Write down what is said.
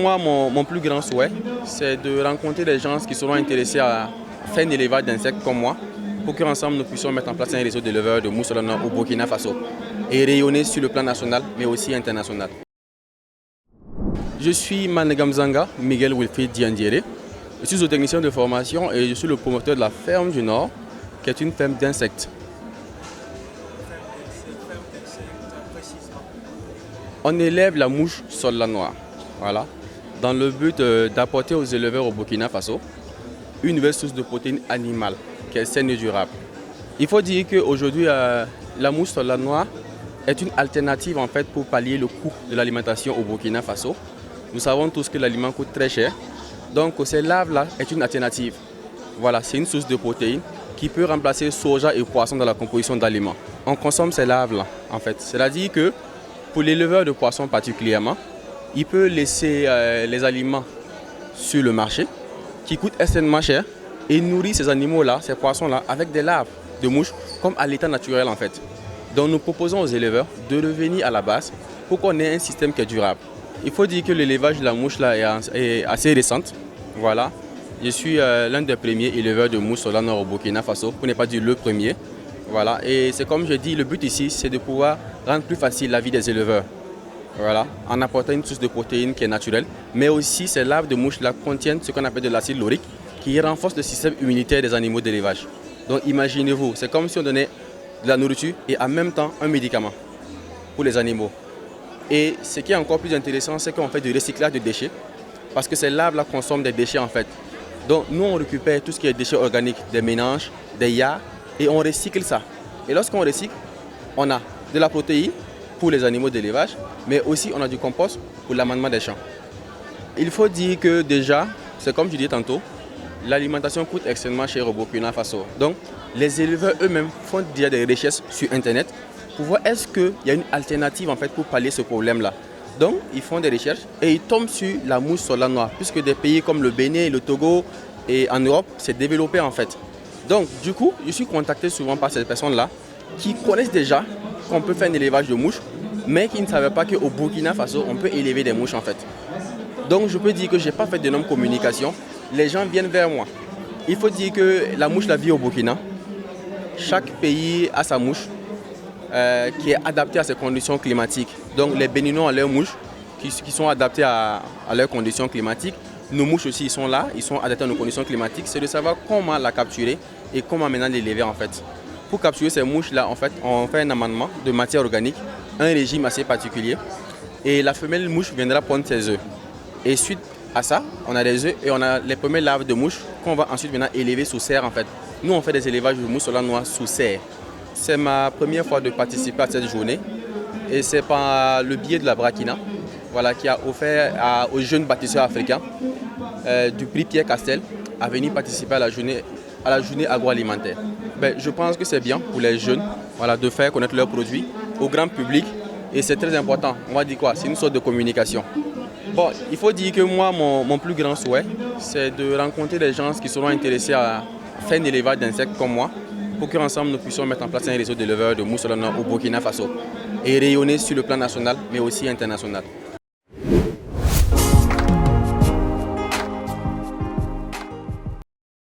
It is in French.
Moi, mon plus grand souhait, c'est de rencontrer des gens qui seront intéressés à faire un élevage d'insectes comme moi, pour qu'ensemble nous puissions mettre en place un réseau d'éleveurs de mousselonnes au Burkina Faso et rayonner sur le plan national, mais aussi international. Je suis Manegamzanga Miguel Wilfried Diandiere. Je suis zootechnicien de formation et je suis le promoteur de la ferme du Nord, qui est une ferme d'insectes. On élève la mouche soldat noire, voilà, dans le but d'apporter aux éleveurs au Burkina Faso une nouvelle source de protéines animales qui est saine et durable. Il faut dire qu'aujourd'hui, la mouche soldat noire est une alternative en fait pour pallier le coût de l'alimentation au Burkina Faso. Nous savons tous que l'aliment coûte très cher, donc ces larves-là est une alternative. Voilà, c'est une source de protéines qui peut remplacer soja et poisson dans la composition d'aliments. On consomme ces larves-là en fait, c'est-à-dire que pour l'éleveur de poissons particulièrement, il peut laisser les aliments sur le marché qui coûtent extrêmement cher et nourrir ces animaux-là, ces poissons-là, avec des larves de mouches comme à l'état naturel en fait. Donc nous proposons aux éleveurs de revenir à la base pour qu'on ait un système qui est durable. Il faut dire que l'élevage de la mouche là est assez récente. Voilà. Je suis l'un des premiers éleveurs de mouches soldat noire au Burkina Faso, pour ne pas dire le premier. Voilà. Et c'est comme je dis, le but ici, c'est de pouvoir rendre plus facile la vie des éleveurs. Voilà, en apportant une source de protéines qui est naturelle, mais aussi ces larves de mouches là contiennent ce qu'on appelle de l'acide laurique qui renforce le système immunitaire des animaux d'élevage. Donc imaginez-vous, c'est comme si on donnait de la nourriture et en même temps un médicament pour les animaux. Et ce qui est encore plus intéressant, c'est qu'on fait du recyclage de déchets parce que ces larves là consomment des déchets en fait. Donc nous on récupère tout ce qui est déchets organiques, des ménages, des yards et on recycle ça. Et lorsqu'on recycle, on a de la protéine pour les animaux d'élevage, mais aussi on a du compost pour l'amendement des champs. Il faut dire que déjà, c'est comme je disais tantôt, l'alimentation coûte extrêmement cher au Burkina Faso. Donc les éleveurs eux-mêmes font déjà des recherches sur internet pour voir est-ce qu'il y a une alternative en fait pour pallier ce problème-là. Donc ils font des recherches et ils tombent sur la mouche soldat noire, puisque des pays comme le Bénin, le Togo et en Europe, c'est développé en fait. Donc du coup, je suis contacté souvent par ces personnes-là qui connaissent déjà qu'on peut faire un élevage de mouches, mais qui ne savaient pas qu'au Burkina Faso, on peut élever des mouches en fait. Donc je peux dire que je n'ai pas fait d'énorme communication. Les gens viennent vers moi. Il faut dire que la mouche la vit au Burkina. Chaque pays a sa mouche qui est adaptée à ses conditions climatiques. Donc les Béninois ont leurs mouches qui sont adaptées à leurs conditions climatiques. Nos mouches aussi ils sont là, ils sont adaptés à nos conditions climatiques. C'est de savoir comment la capturer et comment maintenant l'élever en fait. Pour capturer ces mouches-là, en fait, on fait un amendement de matière organique, un régime assez particulier. Et la femelle mouche viendra pondre ses œufs. Et suite à ça, on a des œufs et on a les premières larves de mouches qu'on va ensuite maintenant élever sous serre en fait. Nous, on fait des élevages de mouches soldat noire sous serre. C'est ma première fois de participer à cette journée. Et c'est par le biais de la Brakina, voilà, qui a offert aux jeunes bâtisseurs africains du prix Pierre Castel à venir participer à la journée agroalimentaire. Je pense que c'est bien pour les jeunes, voilà, de faire connaître leurs produits au grand public et c'est très important. On va dire quoi? C'est une sorte de communication. Bon, il faut dire que moi, mon plus grand souhait, c'est de rencontrer des gens qui seront intéressés à faire un élevage d'insectes comme moi, pour qu'ensemble nous puissions mettre en place un réseau d'éleveurs de mousselonnes au Burkina Faso et rayonner sur le plan national, mais aussi international.